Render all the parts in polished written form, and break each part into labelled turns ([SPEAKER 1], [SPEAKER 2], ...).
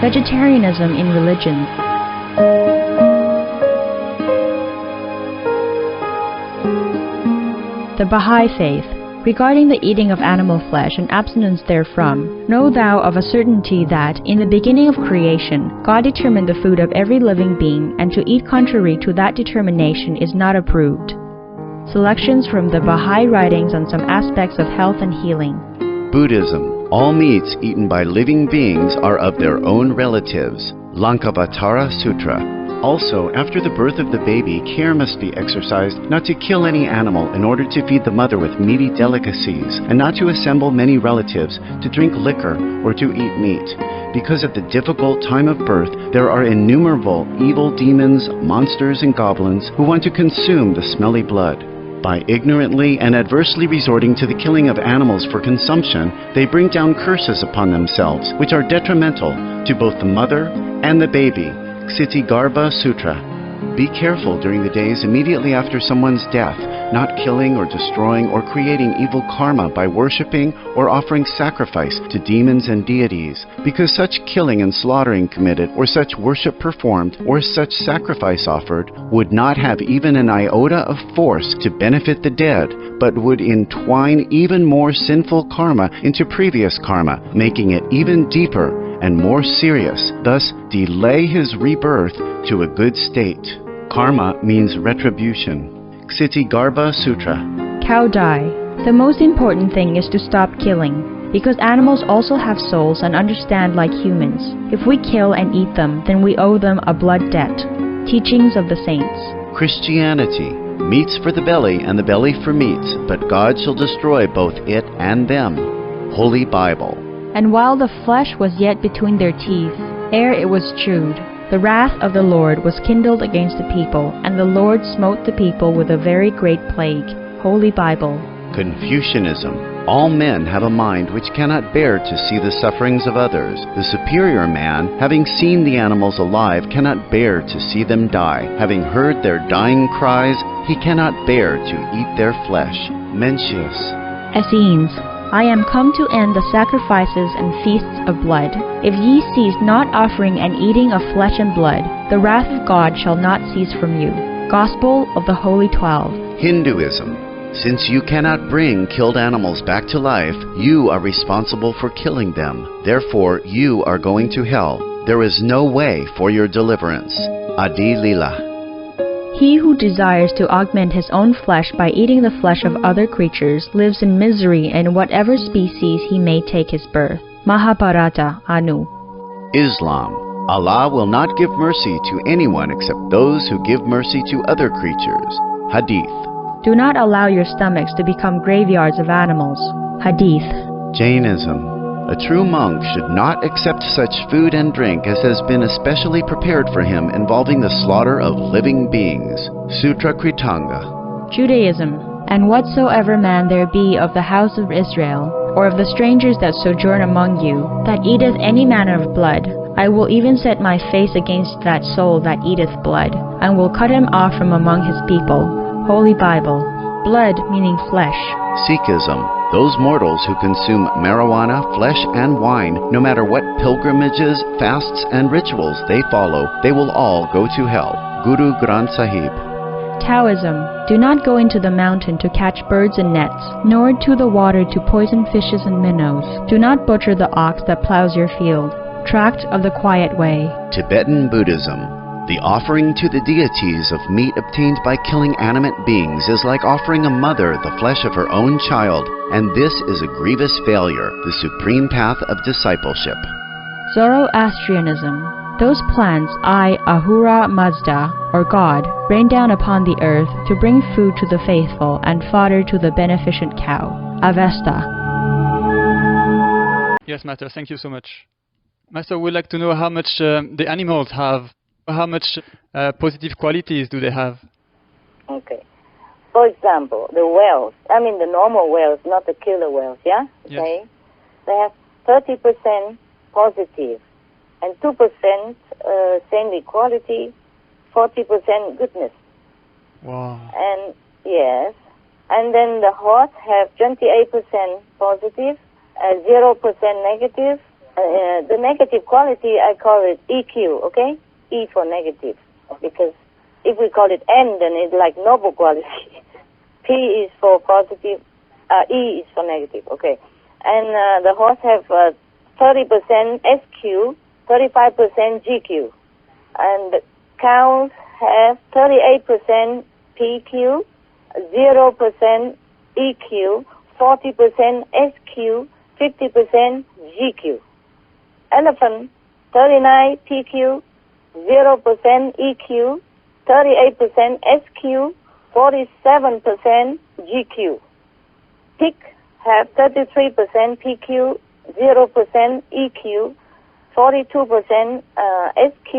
[SPEAKER 1] Vegetarianism in religion. The Baha'i Faith. Regarding the eating of animal flesh and abstinence therefrom, know thou of a certainty that, in the beginning of creation, God determined the food of every living being, and to eat contrary to that determination is not approved. Selections from the Baha'i writings on some aspects of health and healing.
[SPEAKER 2] Buddhism. All meats eaten by living beings are of their own relatives. Lankavatara Sutra. Also, after the birth of the baby, care must be exercised not to kill any animal in order to feed the mother with meaty delicacies, and not to assemble many relatives to drink liquor or to eat meat. Because of the difficult time of birth, there are innumerable evil demons, monsters, and goblins who want to consume the smelly blood. By ignorantly and adversely resorting to the killing of animals for consumption, they bring down curses upon themselves, which are detrimental to both the mother and the baby. Ksitigarbha Sutra. Be careful during the days immediately after someone's death, not killing or destroying or creating evil karma by worshipping or offering sacrifice to demons and deities, because such killing and slaughtering committed, or such worship performed, or such sacrifice offered, would not have even an iota of force to benefit the dead, but would entwine even more sinful karma into previous karma, making it even deeper and more serious, thus delay his rebirth to a good state. Karma means retribution. Ksitigarbha Sutra.
[SPEAKER 1] Cow die. The most important thing is to stop killing, because animals also have souls and understand like humans. If we kill and eat them, then we owe them a blood debt. Teachings of the Saints.
[SPEAKER 2] Christianity. Meats for the belly and the belly for meats, but God shall destroy both it and them. Holy Bible.
[SPEAKER 1] And while the flesh was yet between their teeth, ere it was chewed, the wrath of the Lord was kindled against the people, and the Lord smote the people with a very great plague. Holy Bible.
[SPEAKER 2] Confucianism. All men have a mind which cannot bear to see the sufferings of others. The superior man, having seen the animals alive, cannot bear to see them die. Having heard their dying cries, he cannot bear to eat their flesh. Mencius.
[SPEAKER 1] Essenes. I am come to end the sacrifices and feasts of blood. If ye cease not offering and eating of flesh and blood, the wrath of God shall not cease from you. Gospel of the Holy 12.
[SPEAKER 2] Hinduism. Since you cannot bring killed animals back to life, you are responsible for killing them. Therefore, you are going to hell. There is no way for your deliverance. Adi Lila.
[SPEAKER 1] He who desires to augment his own flesh by eating the flesh of other creatures lives in misery in whatever species he may take his birth. Mahabharata, Anu.
[SPEAKER 2] Islam. Allah will not give mercy to anyone except those who give mercy to other creatures. Hadith.
[SPEAKER 1] Do not allow your stomachs to become graveyards of animals. Hadith.
[SPEAKER 2] Jainism. A true monk should not accept such food and drink as has been especially prepared for him involving the slaughter of living beings. Sutra Kritanga.
[SPEAKER 1] Judaism. And whatsoever man there be of the house of Israel, or of the strangers that sojourn among you, that eateth any manner of blood, I will even set my face against that soul that eateth blood, and will cut him off from among his people. Holy Bible. Blood meaning flesh.
[SPEAKER 2] Sikhism. Those mortals who consume marijuana, flesh, and wine, no matter what pilgrimages, fasts, and rituals they follow, they will all go to hell. Guru Granth Sahib.
[SPEAKER 1] Taoism. Do not go into the mountain to catch birds and nets, nor to the water to poison fishes and minnows. Do not butcher the ox that plows your field. Tract of the Quiet Way.
[SPEAKER 2] Tibetan Buddhism. The offering to the deities of meat obtained by killing animate beings is like offering a mother the flesh of her own child, and this is a grievous failure, the supreme path of discipleship.
[SPEAKER 1] Zoroastrianism. Those plants Ahura Mazda, or God, rain down upon the earth to bring food to the faithful and fodder to the beneficent cow. Avesta.
[SPEAKER 3] Yes, Master, thank you so much. Master, we'd like to know how much the animals have. How much positive qualities do they have?
[SPEAKER 4] Okay. For example, the whales, the normal whales, not the killer whales, yeah?
[SPEAKER 3] Yes.
[SPEAKER 4] Okay. They have 30% positive and 2% saintly quality, 40% goodness.
[SPEAKER 3] Wow.
[SPEAKER 4] And yes. And then the horse have 28% positive, 0% negative, The negative quality, I call it EQ, okay? E for negative. Because if we call it N, then it's like noble quality. P is for positive, E is for negative, okay? And the horse have 30% SQ, 35% GQ. And the cows have 38% PQ, 0% EQ, 40% SQ, 50% GQ. Elephant, 39 PQ, 0% EQ, 38% SQ, 47% GQ. Pig have 33% PQ, 0% EQ, 42% SQ,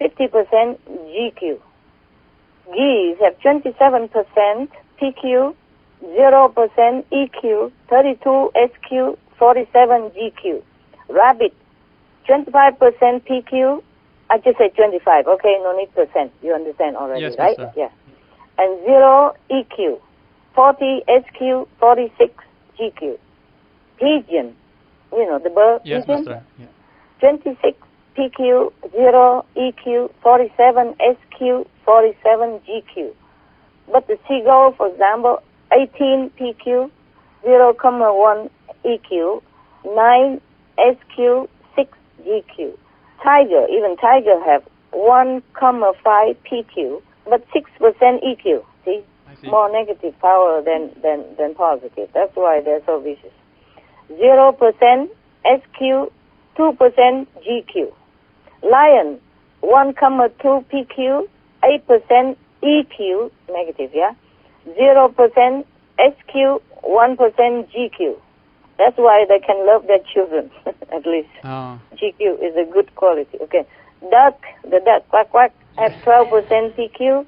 [SPEAKER 4] 50% GQ. Geese have 27% PQ, 0% EQ, 32 SQ, 47 GQ. Rabbit, 25% PQ. I just say 25, okay? No need percent. You understand already,
[SPEAKER 3] Yes,
[SPEAKER 4] right?
[SPEAKER 3] Master.
[SPEAKER 4] Yeah. And 0 EQ, 40 SQ, 46 GQ. Pigeon, you know the bird
[SPEAKER 3] Yes,
[SPEAKER 4] pigeon?
[SPEAKER 3] Master. Yeah.
[SPEAKER 4] 26 PQ, 0 EQ, 47 SQ, 47 GQ. But the seagull, for example, 18 PQ, 0,1 EQ, 9 SQ, 6 GQ. Tiger, even tiger have 1,5 PQ, but 6% EQ. See?
[SPEAKER 3] I see.
[SPEAKER 4] More negative power than positive. That's why they're so vicious. 0% SQ, 2% GQ. Lion, 1,2 PQ, 8% EQ, negative, yeah? 0% SQ, 1% GQ. That's why they can love their children, at least.
[SPEAKER 3] Oh.
[SPEAKER 4] GQ is a good quality. Okay. Duck, the duck, quack, quack, have 12% PQ,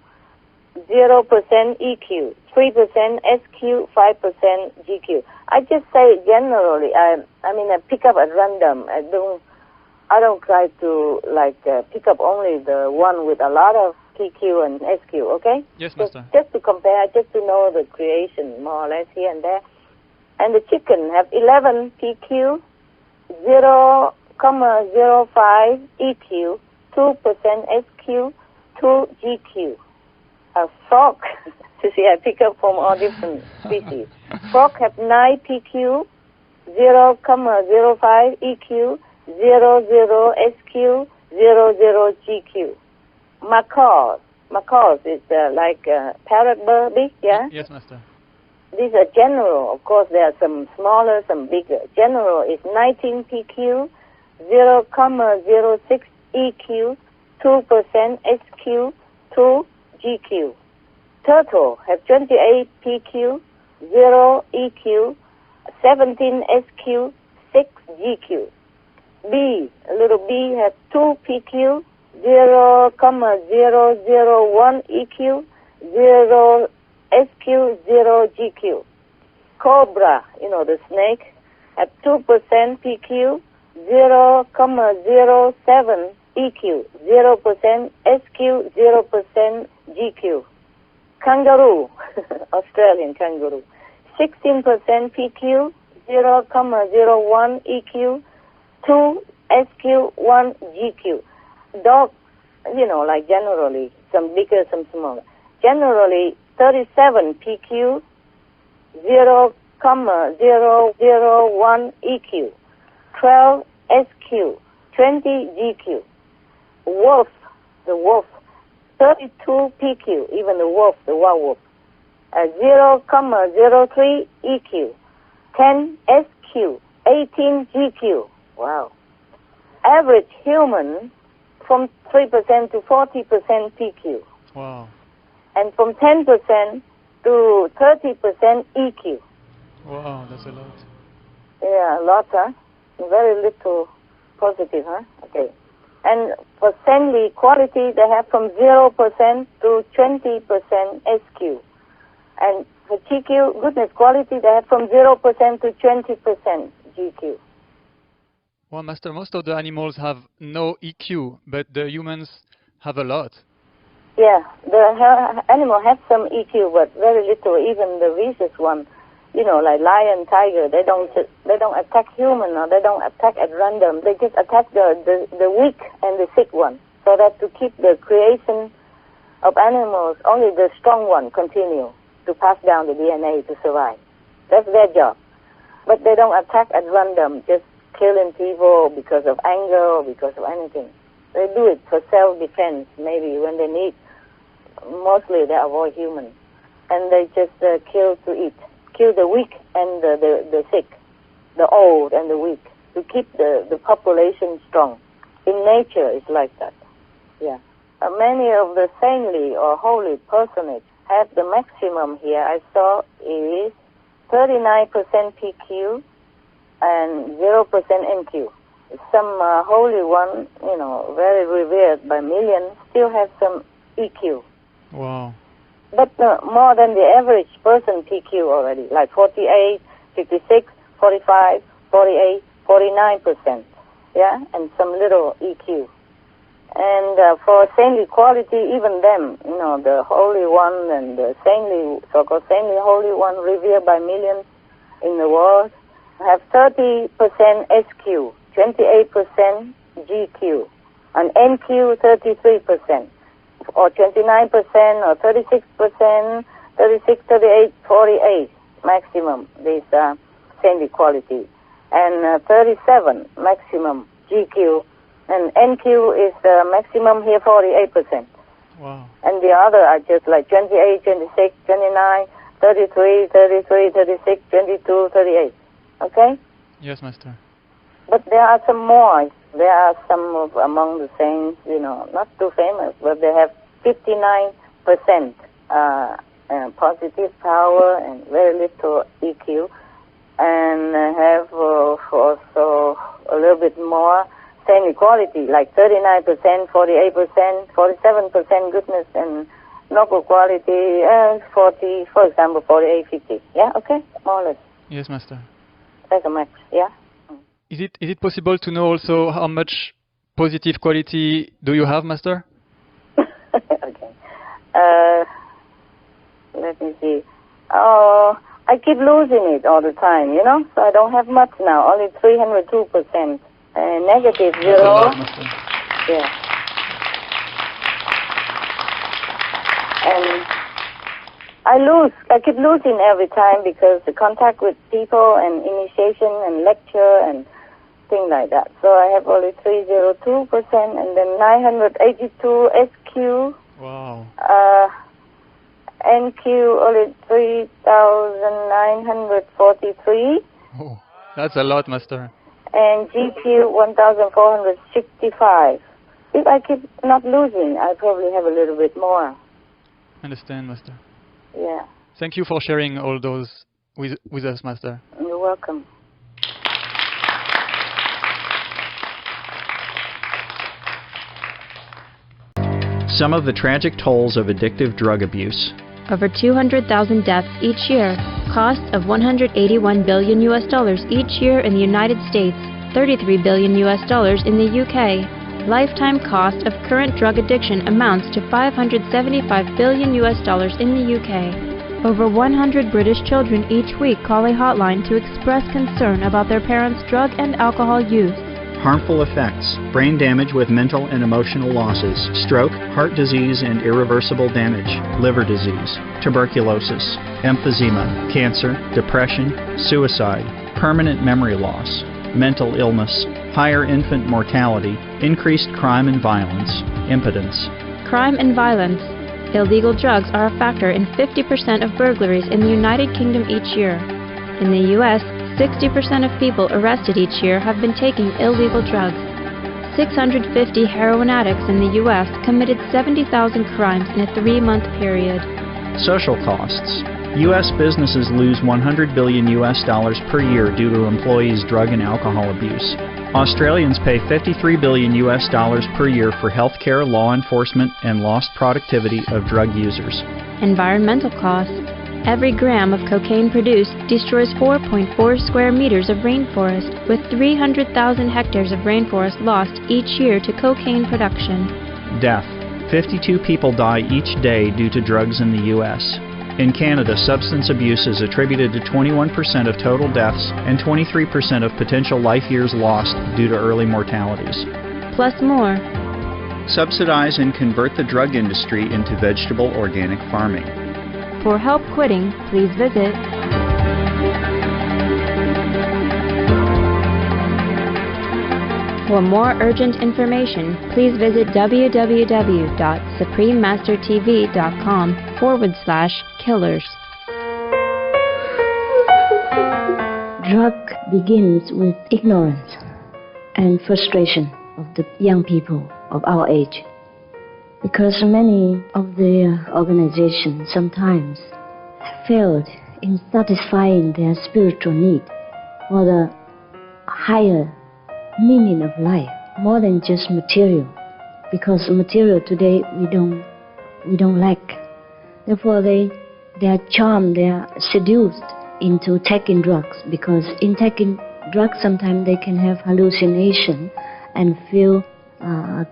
[SPEAKER 4] 0% EQ, 3% SQ, 5% GQ. I just say generally. I mean, I pick up at random. I don't try to pick up only the one with a lot of PQ and SQ. Okay.
[SPEAKER 3] Yes, Master.
[SPEAKER 4] Just to compare, just to know the creation more or less here and there. And the chicken have 11 PQ, 0,05 EQ, 2% SQ, 2 GQ. A frog, you see, I pick up from all different species. Frog have 9 PQ, 0,05 EQ, 00 SQ, 00 GQ. Macaws is like a parrot bird, big, yeah?
[SPEAKER 3] Yes, Master.
[SPEAKER 4] These are general. Of course, there are some smaller, some bigger. General is 19 PQ, 0,06 EQ, 2% SQ, 2 GQ. Turtle have 28 PQ, 0 EQ, 17 SQ, 6 GQ. Bee, a little bee have 2 PQ, 0,001 EQ, 0 SQ, 0 GQ. Cobra, you know, the snake, have 2% PQ, 0,07 EQ, 0% SQ, 0% GQ. Kangaroo, Australian kangaroo, 16% PQ, 0,01 EQ, 2 SQ, 1 GQ. Dogs, you know, like generally, some bigger, some smaller. Generally, 37 PQ, 0,001 EQ, 12 SQ, 20 GQ. Wolf, the wolf, 32 PQ, even the wolf, the wild wolf, 0,03 EQ, 10 SQ, 18 GQ. Wow. Average human from 3% to 40% PQ.
[SPEAKER 3] Wow.
[SPEAKER 4] And from 10% to 30% EQ.
[SPEAKER 3] Wow, that's a lot.
[SPEAKER 4] Yeah, a lot, huh? Very little positive, huh? Okay. And for sandy quality, they have from 0% to 20% SQ. And for GQ, goodness quality, they have from 0% to 20% GQ.
[SPEAKER 3] Well, Master, most of the animals have no EQ, but the humans have a lot.
[SPEAKER 4] Yeah, the animal has some EQ, but very little. Even the rhesus one like lion, tiger, they don't attack human, or they don't attack at random. They just attack the weak and the sick one, so that to keep the creation of animals, only the strong one continue to pass down the DNA to survive. That's their job. But they don't attack at random, just killing people because of anger or because of anything. They do it for self-defense, maybe when they need. Mostly they avoid humans. And they just kill to eat. Kill the weak and the sick, the old and the weak, to keep the population strong. In nature, it's like that. Yeah. Many of the saintly or holy personages have the maximum here. I saw is 39% PQ and 0% NQ. Some holy one, very revered by millions, still have some EQ.
[SPEAKER 3] Wow.
[SPEAKER 4] But more than the average person PQ already, like 48, 56, 45, 48, 49%. Yeah, and some little EQ. And for saintly quality, even them, the holy one and the saintly, so-called saintly holy one, revered by millions in the world, have 30% SQ, 28% GQ, and NQ 33%, or 29%, or 36%, 36, 38, 48 maximum, these saintly quality, and 37 maximum GQ. And NQ is maximum here 48%.
[SPEAKER 3] Wow.
[SPEAKER 4] And the other are just like 28, 26, 29, 33, 33, 36, 22, 38. Okay?
[SPEAKER 3] Yes, Master.
[SPEAKER 4] But there are some more. There are some among the saints, not too famous, but they have 59% positive power and very little EQ. And have also a little bit more same equality, like 39%, 48%, 47% goodness and noble quality, 40, for example, 48, 50. Yeah, okay, more or less.
[SPEAKER 3] Yes, Master.
[SPEAKER 4] That's a max, yeah.
[SPEAKER 3] Is it possible to know also how much positive quality do you have, Master?
[SPEAKER 4] Okay. Let me see. Oh, I keep losing it all the time, so I don't have much now, only 302%. Negative 0. Yeah. And I keep losing every time because the contact with people and initiation and lecture and things like that. So I have only 302% and then 982 SQ.
[SPEAKER 3] Wow.
[SPEAKER 4] NQ only 3,943.
[SPEAKER 3] Oh, that's a lot, Master.
[SPEAKER 4] And GQ 1,465. If I keep not losing, I probably have a little bit more.
[SPEAKER 3] Understand, Master.
[SPEAKER 4] Yeah.
[SPEAKER 3] Thank you for sharing all those with us, Master.
[SPEAKER 4] You're welcome.
[SPEAKER 5] Some of the tragic tolls of addictive drug abuse.
[SPEAKER 1] Over 200,000 deaths each year, costs of $181 billion each year in the United States, $33 billion in the UK. Lifetime cost of current drug addiction amounts to $575 billion in the UK. Over 100 British children each week call a hotline to express concern about their parents' drug and alcohol use.
[SPEAKER 5] Harmful effects: brain damage with mental and emotional losses, stroke, heart disease and irreversible damage, liver disease, tuberculosis, emphysema, cancer, depression, suicide, permanent memory loss, mental illness, higher infant mortality, increased crime and violence, impotence.
[SPEAKER 1] Crime and violence. Illegal drugs are a factor in 50% of burglaries in the United Kingdom each year. In the U.S., 60% of people arrested each year have been taking illegal drugs. 650 heroin addicts in the U.S. committed 70,000 crimes in a 3-month period.
[SPEAKER 5] Social costs. U.S. businesses lose $100 billion per year due to employees' drug and alcohol abuse. Australians pay $53 billion per year for healthcare, law enforcement, and lost productivity of drug users.
[SPEAKER 1] Environmental costs. Every gram of cocaine produced destroys 4.4 square meters of rainforest, with 300,000 hectares of rainforest lost each year to cocaine production.
[SPEAKER 5] Death. 52 people die each day due to drugs in the U.S. In Canada, substance abuse is attributed to 21% of total deaths and 23% of potential life years lost due to early mortalities.
[SPEAKER 1] Plus more.
[SPEAKER 5] Subsidize and convert the drug industry into vegetable organic farming.
[SPEAKER 1] For help quitting, please visit For more urgent information, please visit www.suprememastertv.com/killers.
[SPEAKER 6] Drug begins with ignorance and frustration of the young people of our age, because many of the organizations sometimes failed in satisfying their spiritual need for the higher meaning of life, more than just material, because material today we don't lack. Therefore they are charmed, they are seduced into taking drugs, because in taking drugs sometimes they can have hallucination and feel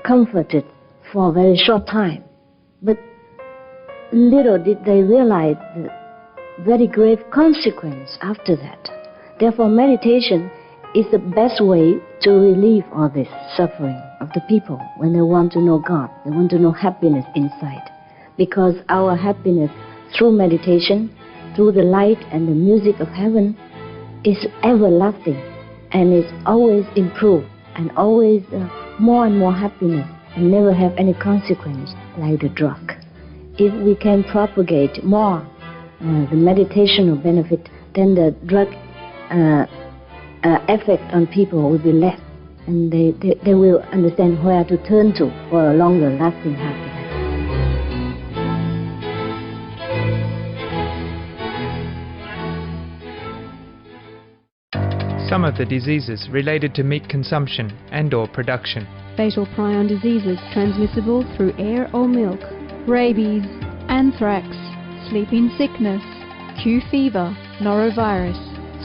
[SPEAKER 6] comforted for a very short time. But little did they realize the very grave consequence after that. Therefore meditation is the best way to relieve all this suffering of the people when they want to know God, they want to know happiness inside. Because our happiness through meditation, through the light and the music of heaven, is everlasting and is always improved and always more and more happiness and never have any consequence like the drug. If we can propagate more the meditational benefit, then the drug effect on people will be less, and they will understand where to turn to for a longer lasting happiness.
[SPEAKER 7] Some of the diseases related to meat consumption and/or production.
[SPEAKER 8] Fatal prion diseases transmissible through air or milk. Rabies, anthrax, sleeping sickness, Q fever, norovirus,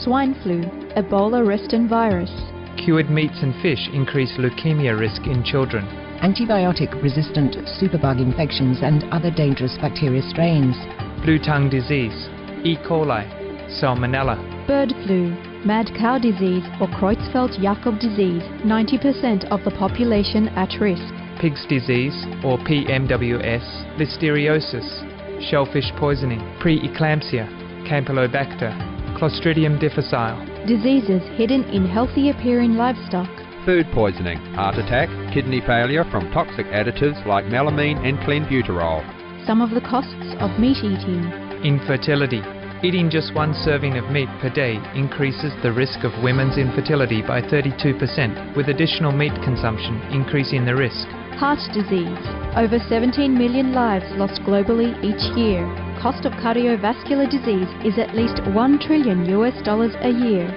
[SPEAKER 8] swine flu, Ebola reston virus.
[SPEAKER 7] Cured meats and fish increase leukemia risk in children.
[SPEAKER 9] Antibiotic-resistant superbug infections and other dangerous bacteria strains.
[SPEAKER 7] Blue tongue disease, E. coli, Salmonella.
[SPEAKER 8] Bird flu, mad cow disease or Creutzfeldt-Jakob disease, 90% of the population at risk.
[SPEAKER 7] Pig's disease or PMWS, Listeriosis, shellfish poisoning, preeclampsia, Campylobacter, Clostridium difficile.
[SPEAKER 8] Diseases hidden in healthy appearing livestock.
[SPEAKER 10] Food poisoning, heart attack, kidney failure from toxic additives like melamine and clenbuterol.
[SPEAKER 8] Some of the costs of meat eating.
[SPEAKER 7] Infertility. Eating just one serving of meat per day increases the risk of women's infertility by 32%, with additional meat consumption increasing the risk.
[SPEAKER 8] Heart disease. Over 17 million lives lost globally each year. Cost of cardiovascular disease is at least $1 trillion a year.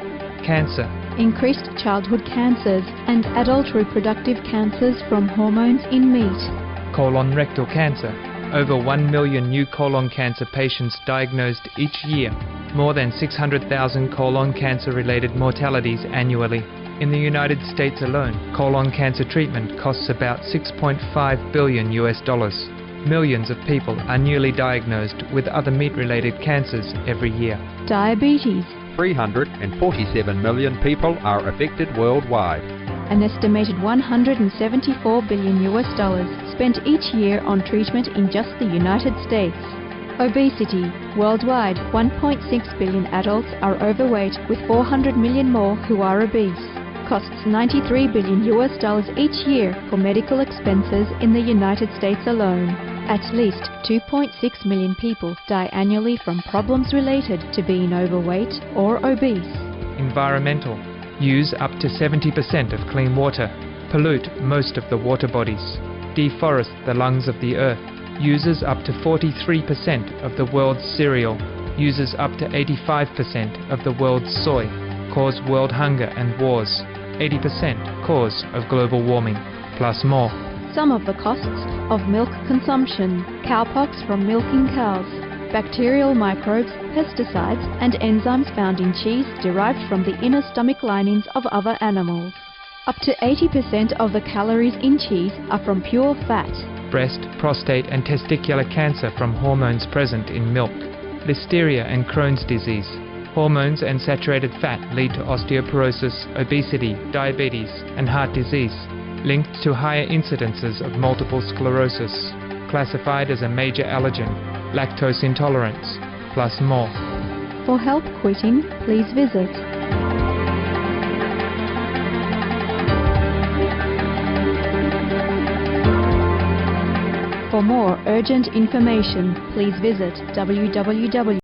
[SPEAKER 7] Cancer.
[SPEAKER 8] Increased childhood cancers and adult reproductive cancers from hormones in meat.
[SPEAKER 7] Colon rectal cancer. Over 1 million new colon cancer patients diagnosed each year. More than 600,000 colon cancer-related mortalities annually. In the United States alone, colon cancer treatment costs about $6.5 billion. Millions of people are newly diagnosed with other meat-related cancers every year.
[SPEAKER 8] Diabetes.
[SPEAKER 10] 347 million people are affected worldwide.
[SPEAKER 8] An estimated $174 billion spent each year on treatment in just the United States. Obesity. Worldwide, 1.6 billion adults are overweight, with 400 million more who are obese. Costs $93 billion each year for medical expenses in the United States alone. At least 2.6 million people die annually from problems related to being overweight or obese.
[SPEAKER 7] Environmental. Use up to 70% of clean water. Pollute most of the water bodies. Deforest the lungs of the earth. Uses up to 43% of the world's cereal. Uses up to 85% of the world's soy. Cause world hunger and wars. 80% cause of global warming. Plus more.
[SPEAKER 8] Some of the costs of milk consumption. Cowpox from milking cows. Bacterial microbes, pesticides and enzymes found in cheese derived from the inner stomach linings of other animals. Up to 80% of the calories in cheese are from pure fat.
[SPEAKER 7] Breast, prostate and testicular cancer from hormones present in milk. listeria and Crohn's disease. Hormones and saturated fat lead to osteoporosis, obesity, diabetes, and heart disease, linked to higher incidences of multiple sclerosis, classified as a major allergen, lactose intolerance, plus more.
[SPEAKER 8] For help quitting, please visit For more urgent information, please visit www